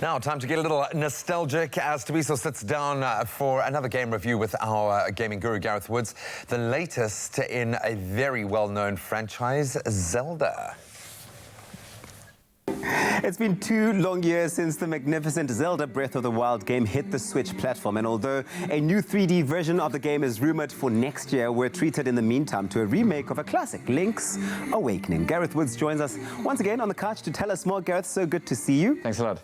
Now, time to get a little nostalgic as Tabiso sits down for another game review with our gaming guru, Gareth Woods. The latest in a very well-known franchise, Zelda. It's been 2 long years since the magnificent Zelda Breath of the Wild game hit the Switch platform, and although a new 3D version of the game is rumored for next year, we're treated in the meantime to a remake of a classic, Link's Awakening. Gareth Woods joins us once again on the couch to tell us more. Gareth, so good to see you. Thanks a lot.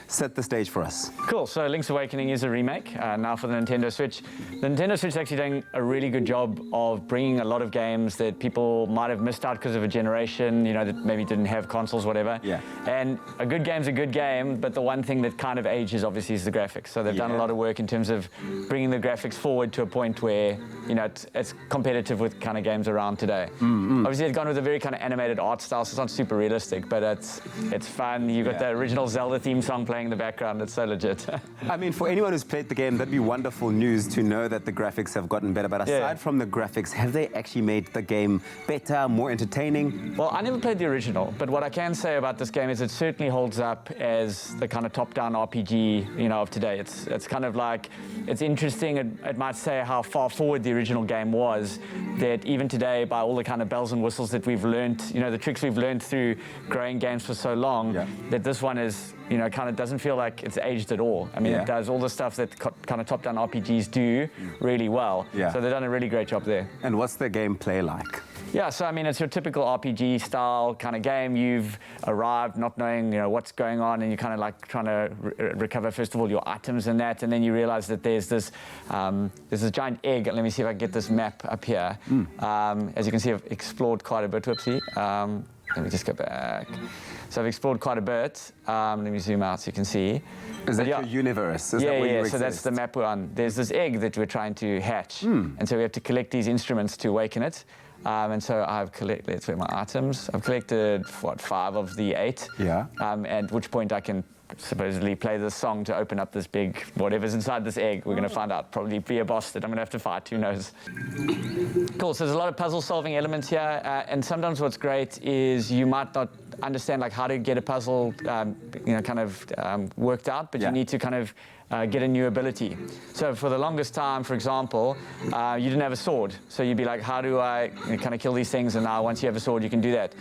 Set the stage for us. Cool, so Link's Awakening is a remake now for the Nintendo Switch. The Nintendo Switch is actually doing a really good job of bringing a lot of games that people might have missed out because of a generation, you know, that maybe didn't have consoles, whatever. Yeah. And a good game's a good game, but the one thing that kind of ages, obviously, is the graphics. So they've done a lot of work in terms of bringing the graphics forward to a point where, you know, it's competitive with kind of games around today. Obviously, they've gone with a very kind of animated art style, so it's not super realistic, but it's fun. You've got the original Zelda theme song playing in the background. It's so legit. I mean, for anyone who's played the game, that'd be wonderful news to know that the graphics have gotten better. But aside from the graphics, have they actually made the game better, more entertaining? Well, I never played the original, but what I can say about this game is it certainly holds up as the kind of top-down RPG, you know, of today. It's kind of like, it's interesting. It might say how far forward the original game was, that even today, by all the kind of bells and whistles that we've learned, you know, the tricks we've learned through growing games for so long, that this one is, you know, kind of doesn't feel like it's aged at all. I mean, it does all the stuff that kind of top-down RPGs do really well. So they've done a really great job there. And what's the gameplay like? Yeah, so I mean, it's your typical RPG style kind of game. You've arrived not knowing, you know, what's going on, and you're kind of like trying to recover, first of all, your items and that, and then you realize that there's this giant egg. Let me see if I can get this map up here. As you can see, I've explored quite a bit. Whoopsie. Let me just go back. So I've explored quite a bit. Let me zoom out so you can see. Is that your universe? Is that where you exist? So that's the map we're on. There's this egg that we're trying to hatch. And so we have to collect these instruments to awaken it. And so I've collected, let's see my items. I've collected, what, 5 of the 8. At which point I can supposedly play this song to open up this big, whatever's inside this egg. We're going to find out. Probably be a boss that I'm going to have to fight, who knows. Cool, so there's a lot of puzzle solving elements here. And sometimes what's great is you might not understand like how to get a puzzle, you know, kind of worked out, but you need to kind of get a new ability. So for the longest time, for example, you didn't have a sword. So you'd be like, how do I kind of kill these things? And now once you have a sword, you can do that.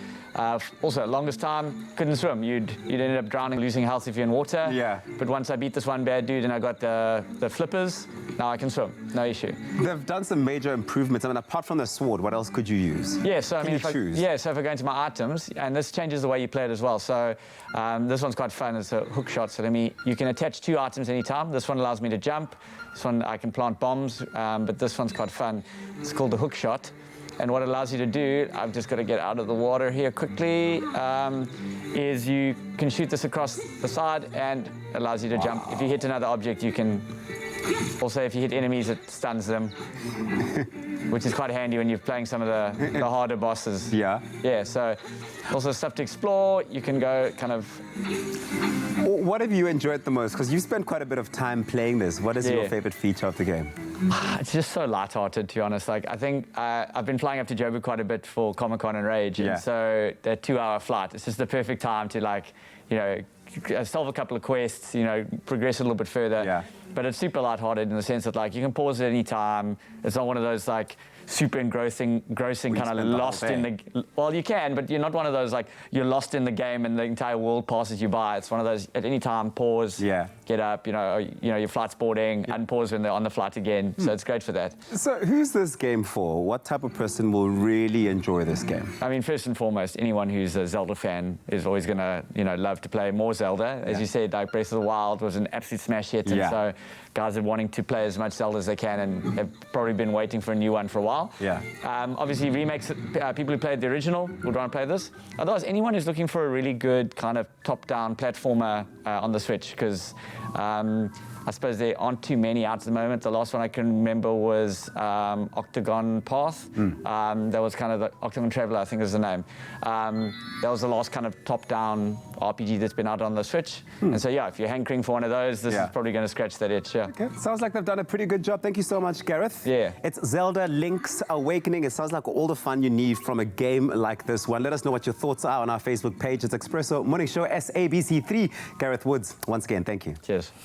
Also, longest time, couldn't swim. You'd end up drowning, losing health if you're in water. But once I beat this one bad dude and I got the flippers, now I can swim, no issue. They've done some major improvements. I mean, apart from the sword, what else could you use? Yeah, so I mean, so if I go into my items, and this changes the way you play it as well. So this one's quite fun. It's a hook shot. So you can attach 2 items anytime. This one allows me to jump. This one I can plant bombs, but this one's quite fun. It's called the hook shot. And what it allows you to do, I've just got to get out of the water here quickly, is you can shoot this across the side and it allows you to jump. If you hit another object, you can... Also, if you hit enemies, it stuns them, which is quite handy when you're playing some of the harder bosses. Yeah, so also stuff to explore. You can go kind of... What have you enjoyed the most? Because you've spent quite a bit of time playing this. What is your favorite feature of the game? It's just so light-hearted, to be honest. Like, I think I've been flying up to Joburg quite a bit for Comic-Con and Rage, and so that 2-hour flight, it's just the perfect time to, like, you know, solve a couple of quests, you know, progress a little bit further. But it's super lighthearted in the sense that, like, you can pause at any time. It's not one of those, like, super engrossing kind of lost in the... Well, you can, but you're not one of those, like, you're lost in the game and the entire world passes you by. It's one of those, at any time, pause, get up, you know, your flight's boarding, unpause when they're on the flight again. So it's great for that. So who's this game for? What type of person will really enjoy this game? I mean, first and foremost, anyone who's a Zelda fan is always going to, you know, love to play more Zelda. As you said, like, Breath of the Wild was an absolute smash hit, and so guys are wanting to play as much Zelda as they can and have probably been waiting for a new one for a while. Obviously, remakes, people who played the original would want to play this. Otherwise, anyone who's looking for a really good kind of top-down platformer on the Switch, because I suppose there aren't too many out at the moment. The last one I can remember was Octagon Path. That was kind of the Octagon Traveler, I think is the name. That was the last kind of top-down RPG that's been out on the Switch. And so, yeah, if you're hankering for one of those, this is probably going to scratch that itch, yeah. Okay. Sounds like they've done a pretty good job. Thank you so much, Gareth. Yeah. It's Zelda Link's Awakening. It sounds like all the fun you need from a game like this one. Let us know what your thoughts are on our Facebook page. It's Expresso Morning Show, SABC3. Gareth Woods, once again, thank you. Cheers.